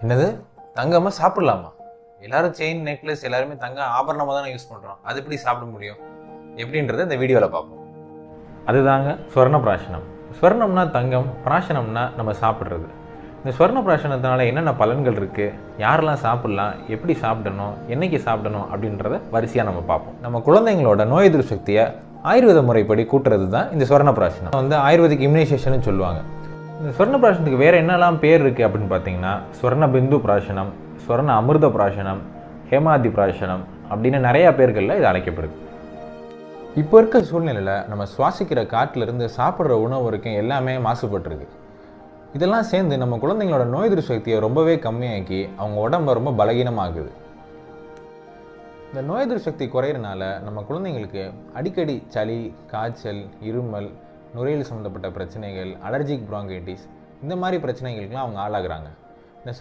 என்னது, தங்கமாக சாப்பிடலாமா? எல்லாரும் செயின், நெக்லஸ் எல்லாருமே தங்க ஆபரணமாக தானே யூஸ் பண்ணுறோம். அது எப்படி சாப்பிட முடியும் எப்படின்றத இந்த வீடியோவில் பார்ப்போம். அதுதாங்க ஸ்வர்ண பிராசனம். ஸ்வர்ணம்னா தங்கம், பிராசனம்னா நம்ம சாப்பிட்றது. இந்த ஸ்வர்ண பிராசனத்தினால என்னென்ன பலன்கள் இருக்குது, யாரெல்லாம் சாப்பிட்லாம், எப்படி சாப்பிடணும், என்னைக்கு சாப்பிடணும் அப்படின்றத வரிசையாக நம்ம பார்ப்போம். நம்ம குழந்தைங்களோட நோய் எதிர்ப்பு சக்தியை ஆயுர்வேத முறைப்படி கூட்டுறது தான் இந்த ஸ்வர்ண பிராசனம். ஆயுர்வேதிக் இம்யூனைசேஷன் சொல்லுவாங்க. இந்த ஸ்வர்ண பிராசனத்துக்கு வேறு என்னெல்லாம் பேர் இருக்குது அப்படின்னு பார்த்தீங்கன்னா, ஸ்வர்ண பிந்து பிராசனம், ஸ்வர்ண அமிர்த பிராசனம், ஹேமாதி பிராசனம் அப்படின்னு நிறையா பேர்களில் இது அழைக்கப்படுது. இப்போ இருக்க சூழ்நிலையில் நம்ம சுவாசிக்கிற காட்டிலிருந்து சாப்பிட்ற உணவு வரைக்கும் எல்லாமே மாசுபட்டுருக்கு. இதெல்லாம் சேர்ந்து நம்ம குழந்தைங்களோட நோய் எதிர்ப்பு சக்தியை ரொம்பவே கம்மியாக்கி அவங்க உடம்பை ரொம்ப பலகீனமாகுது. இந்த நோய் எதிர்ப்பு சக்தி குறையிறனால நம்ம குழந்தைங்களுக்கு அடிக்கடி சளி, காய்ச்சல், இருமல், நுரையீரல் சம்மந்தப்பட்ட பிரச்சனைகள், அலர்ஜிக் பிராங்கைட்டிஸ் இந்த மாதிரி பிரச்சனைகளுக்கெல்லாம் அவங்க ஆளாகிறாங்க. இந்த